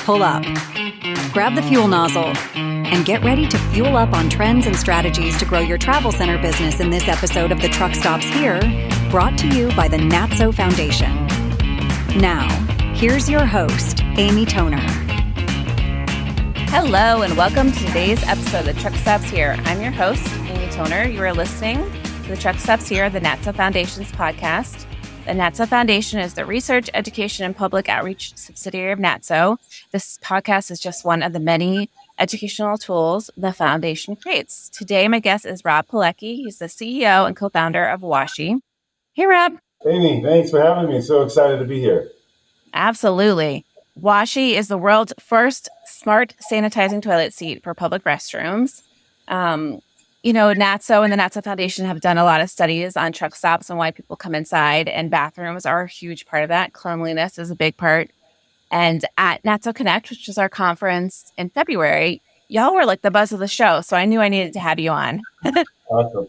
pull up. Grab the fuel nozzle and get ready to fuel up on trends and strategies to grow your travel center business in this episode of The Truck Stops Here, brought to you by the NATSO Foundation. Now, here's your host, Amy Toner. Hello, and welcome to today's episode of The Truck Stops Here. I'm your host, Amy Toner. You are listening to The Truck Stops Here, the NATSO Foundation's podcast. The NATSO Foundation is the research, education, and public outreach subsidiary of NATSO. This podcast is just one of the many educational tools the foundation creates. Today, my guest is Rob Poleki. He's the CEO and co-founder of Washie. Hey, Rob. Amy, thanks for having me. So excited to be here. Absolutely. Washie is the world's first smart sanitizing toilet seat for public restrooms. NATSO and the NATSO Foundation have done a lot of studies on truck stops and why people come inside, and bathrooms are a huge part of that. Cleanliness is a big part. And at NATSO Connect, which is our conference in February, y'all were like the buzz of the show, so I knew I needed to have you on. Awesome.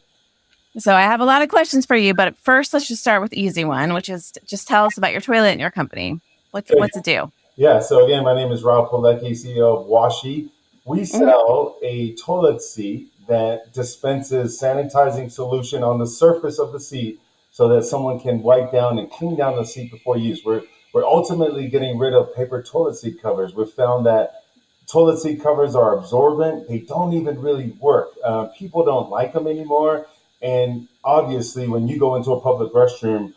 So I have a lot of questions for you, but first let's just start with the easy one, which is just tell us about your toilet and your company. What's it do? Yeah, so again, my name is Rob Poleki, CEO of Washie. We sell a toilet seat that dispenses sanitizing solution on the surface of the seat so that someone can wipe down and clean down the seat before use. We're ultimately getting rid of paper toilet seat covers. We've found that toilet seat covers are absorbent. They don't even really work. People don't like them anymore. And obviously, when you go into a public restroom,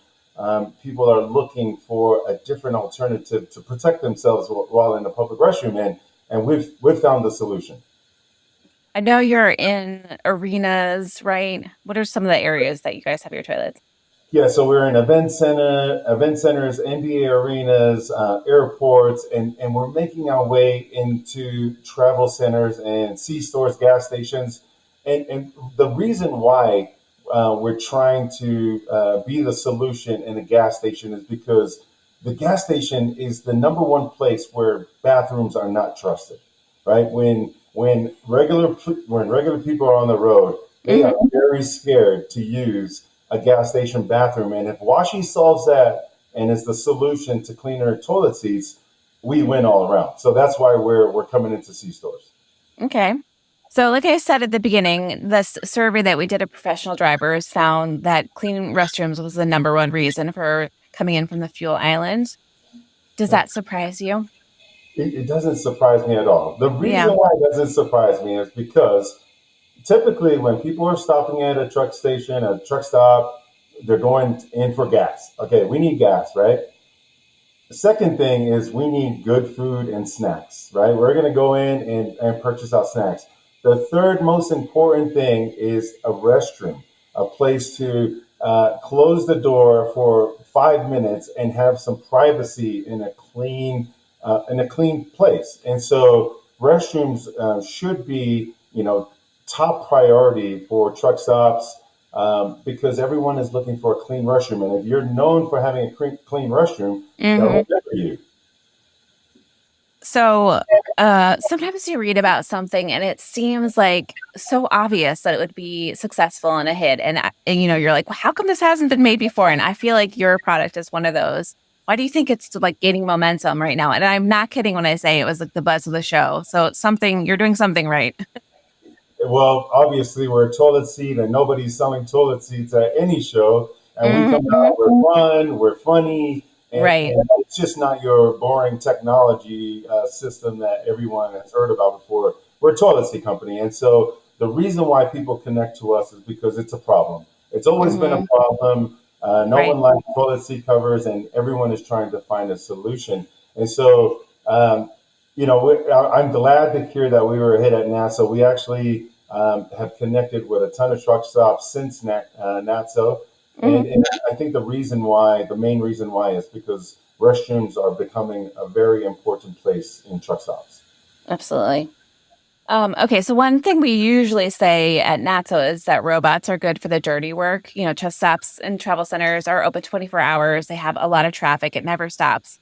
people are looking for a different alternative to protect themselves while in the public restroom. And we've found the solution. I know you're in arenas, right? What are some of the areas that you guys have your toilets? Yeah, so we're in event centers, NBA arenas, airports, and we're making our way into travel centers and C-stores, gas stations. And the reason why we're trying to be the solution in a gas station is because the gas station is the number one place where bathrooms are not trusted, right? When regular people are on the road, they are very scared to use a gas station bathroom. And if Washie solves that and is the solution to cleaner toilet seats, we win all around. So that's why we're coming into C-stores. Okay. So like I said at the beginning, this survey that we did of professional drivers found that clean restrooms was the number one reason for coming in from the fuel island. Does that surprise you? It doesn't surprise me at all. The reason why it doesn't surprise me is because typically when people are stopping at a truck station, a truck stop, they're going in for gas. Okay, we need gas, right? The second thing is we need good food and snacks, right? We're going to go in and purchase our snacks. The third most important thing is a restroom, a place to close the door for 5 minutes and have some privacy in a clean place. And so restrooms should be, top priority for truck stops because everyone is looking for a clean restroom. And if you're known for having a clean restroom, that'll be for you. So sometimes you read about something and it seems like so obvious that it would be successful and a hit. And you're like, well, how come this hasn't been made before? And I feel like your product is one of those. Why do you think it's like gaining momentum right now? And I'm not kidding when I say it was like the buzz of the show. So you're doing something right. Well, obviously we're a toilet seat and nobody's selling toilet seats at any show. And we come out, we're fun, we're funny. And it's just not your boring technology system that everyone has heard about before. We're a toilet seat company. And so the reason why people connect to us is because it's a problem. It's always been a problem. No one likes toilet seat covers, and everyone is trying to find a solution. And so, I'm glad to hear that we were a hit at NATSO. We actually have connected with a ton of truck stops since NATSO. And I think the main reason why is because restrooms are becoming a very important place in truck stops. Absolutely. Okay, so one thing we usually say at NATSO is that robots are good for the dirty work. Truck stops and travel centers are open 24 hours. They have a lot of traffic. It never stops.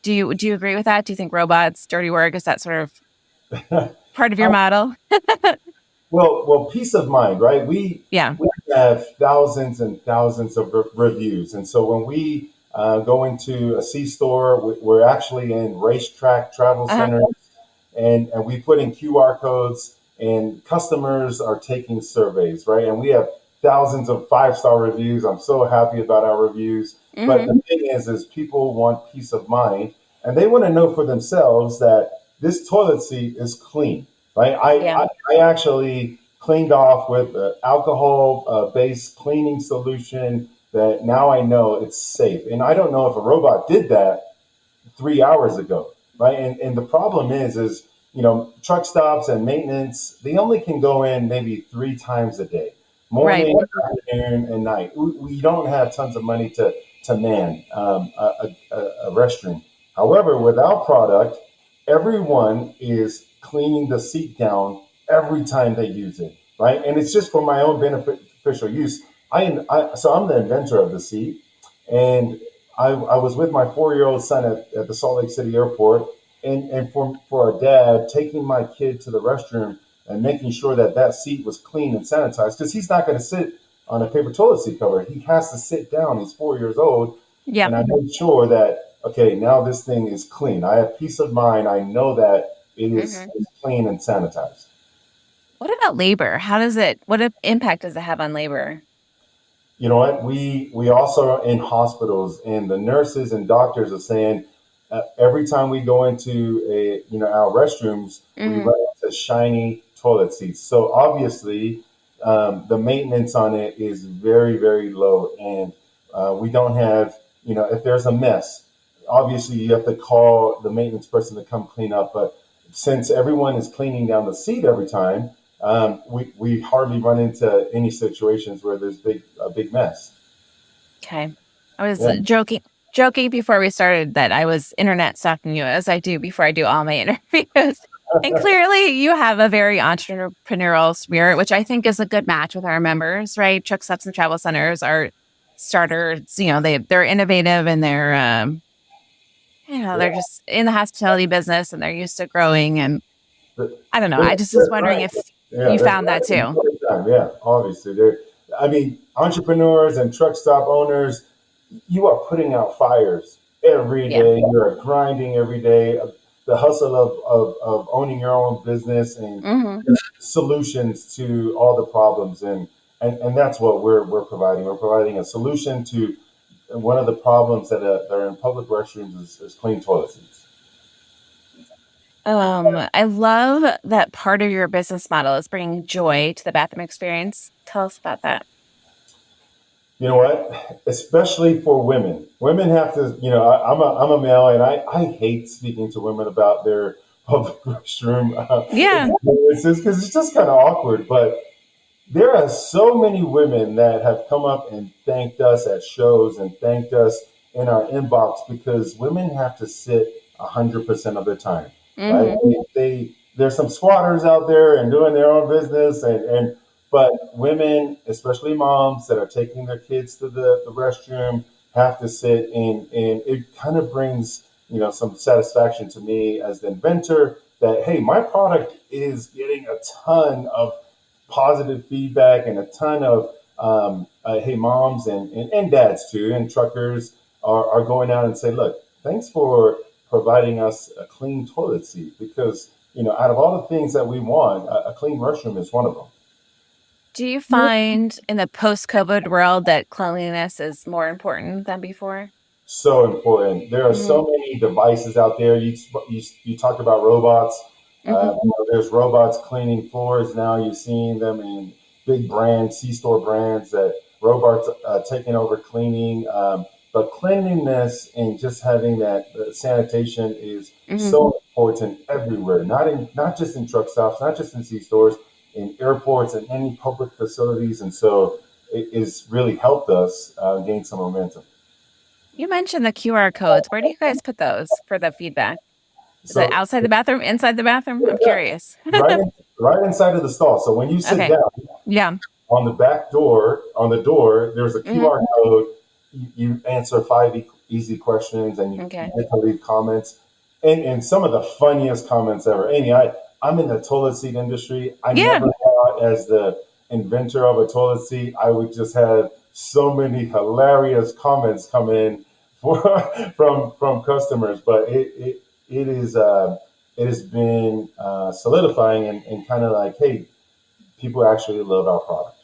Do you agree with that? Do you think robots, dirty work, is that sort of part of your model? Well, peace of mind, right? We have thousands and thousands of reviews. And so when we going to a C-store. We're actually in racetrack travel centers, and we put in QR codes, and customers are taking surveys, right? And we have thousands of 5-star reviews. I'm so happy about our reviews. But the thing is people want peace of mind, and they want to know for themselves that this toilet seat is clean, right? I actually cleaned off with an alcohol-based cleaning solution that now I know it's safe. And I don't know if a robot did that 3 hours ago, right? And the problem is truck stops and maintenance, they only can go in maybe 3 times a day, morning, afternoon, and night. We don't have tons of money to man a restroom. However, with our product, everyone is cleaning the seat down every time they use it, right? And it's just for my own beneficial use. So I'm the inventor of the seat, and I was with my 4-year-old son at the Salt Lake City airport, and for a dad taking my kid to the restroom and making sure that seat was clean and sanitized, because he's not going to sit on a paper toilet seat cover. He has to sit down. He's 4 years old. Yeah. And I made sure that, okay, now this thing is clean. I have peace of mind. I know that it is clean and sanitized. What about labor? What impact does it have on labor? You know what? We also are in hospitals, and the nurses and doctors are saying every time we go into our restrooms, we run into shiny toilet seats. So obviously, the maintenance on it is very, very low, and we don't have, if there's a mess, obviously you have to call the maintenance person to come clean up. But since everyone is cleaning down the seat every time, we hardly run into any situations where there's a big mess. Okay. I was joking before we started that I was internet stalking you, as I do before I do all my interviews. And clearly you have a very entrepreneurial spirit, which I think is a good match with our members, right? Truck stops and travel centers are starters. They're innovative, and they're, they're just in the hospitality business, and they're used to growing. And I don't know. I just was wondering if you found that too. Yeah, obviously. Entrepreneurs and truck stop owners, you are putting out fires every day. You're grinding every day. The hustle of owning your own business and solutions to all the problems. And that's what we're providing. We're providing a solution to one of the problems that are in public restrooms is clean toilet seats. I love that part of your business model is bringing joy to the bathroom experience. Tell us about that. You know what? Especially for women. Women have to, I'm a male, and I hate speaking to women about their public restroom experiences, because it's just kind of awkward. But there are so many women that have come up and thanked us at shows and thanked us in our inbox, because women have to sit 100% of the time. Right? There's some squatters out there and doing their own business, but women, especially moms that are taking their kids to the restroom, have to sit, and it kind of brings some satisfaction to me as the inventor that, hey, my product is getting a ton of positive feedback and a ton of hey, moms and dads too, and truckers are going out and say, look, thanks for providing us a clean toilet seat, because out of all the things that we want, a clean restroom is one of them. Do you find in the post-COVID world that cleanliness is more important than before? So important. There are so many devices out there. You talked about robots. There's robots cleaning floors now. You've seen them in big brands, C-store brands, that robots taking over cleaning. But cleanliness and just having that sanitation is so important everywhere. Not just in truck stops, not just in C-stores, in airports and any public facilities. And so it has really helped us gain some momentum. You mentioned the QR codes. Where do you guys put those for the feedback? Is it outside the bathroom, inside the bathroom? I'm curious. right inside of the stall. So when you sit down, on the back door, on the door, there's a QR code. You answer 5 easy questions, and you get to leave comments. And some of the funniest comments ever. Amy, I'm in the toilet seat industry. I never thought, as the inventor of a toilet seat, I would just have so many hilarious comments come in from customers, but it has been solidifying and kind of like, hey, people actually love our product.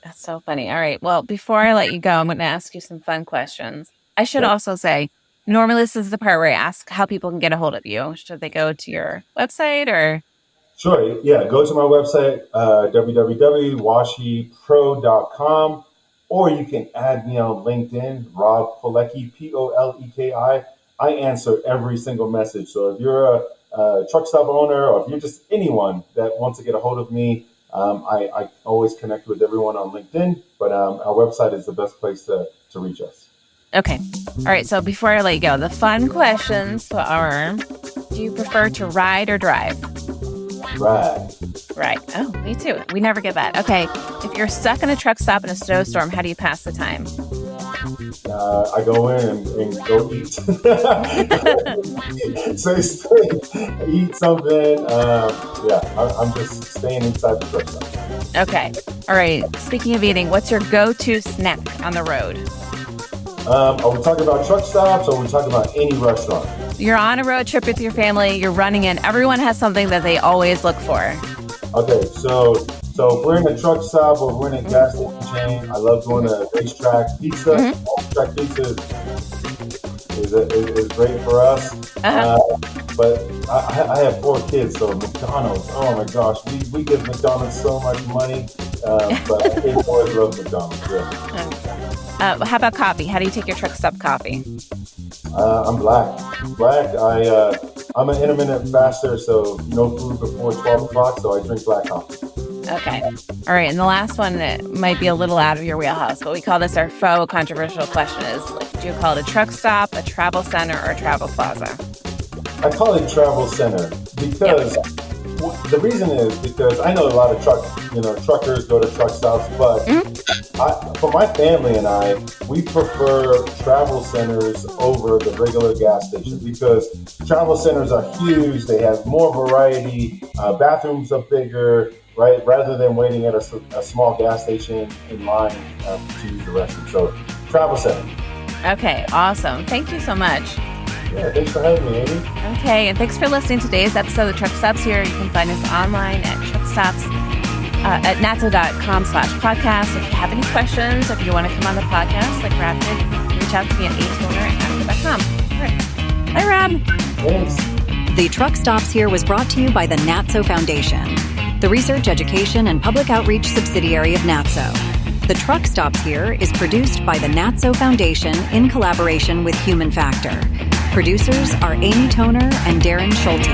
That's so funny. All right. Well, before I let you go, I'm going to ask you some fun questions. I should also say, normally this is the part where I ask how people can get a hold of you. Should they go to your website or? Sure. Yeah. Go to my website, www.washiepro.com, or you can add me on LinkedIn, Rob Poleki, Poleki. I answer every single message. So if you're a truck stop owner, or if you're just anyone that wants to get a hold of me, I always connect with everyone on LinkedIn, but our website is the best place to reach us. Okay. All right. So before I let you go, the fun questions are, do you prefer to ride or drive? Ride. Right. Oh, me too. We never get that. Okay. If you're stuck in a truck stop in a snowstorm, how do you pass the time? I go in and go eat. Eat something. I'm just staying inside the truck stop. Okay. All right. Speaking of eating, what's your go-to snack on the road? Are we talking about truck stops or are we talking about any restaurant? You're on a road trip with your family. You're running in. Everyone has something that they always look for. Okay, so if we're in a truck stop or we're in a gas station chain, I love going to racetrack pizza. Racetrack pizza is great for us. But I have 4 kids, so McDonald's, oh my gosh, we give McDonald's so much money, but kids always love McDonald's. Yeah. How about coffee? How do you take your truck stop coffee? I'm black. I'm an intermittent faster, so no food before 12 o'clock, so I drink black coffee. Okay. All right. And the last one that might be a little out of your wheelhouse, but we call this our faux controversial question is, do you call it a truck stop, a travel center, or a travel plaza? I call it travel center because the reason is because I know a lot of truckers go to truck stops, but for my family and I, we prefer travel centers over the regular gas station because travel centers are huge. They have more variety. Bathrooms are bigger, right? Rather than waiting at a small gas station in line to use the restroom. So travel center. Okay, awesome. Thank you so much. Yeah, thanks for having me, Amy. Okay, and thanks for listening to today's episode of Truck Stops Here. You can find us online at Truck Stops at natso.com/podcast. If you have any questions, if you want to come on the podcast like Rob did, reach out to me at atoner@natso.com. All right. Bye, Rob. Thanks. The Truck Stops Here was brought to you by the NATSO Foundation, the research, education, and public outreach subsidiary of NATSO. The Truck Stops Here is produced by the NATSO Foundation in collaboration with Human Factor. Producers are Amy Toner and Darren Schulte.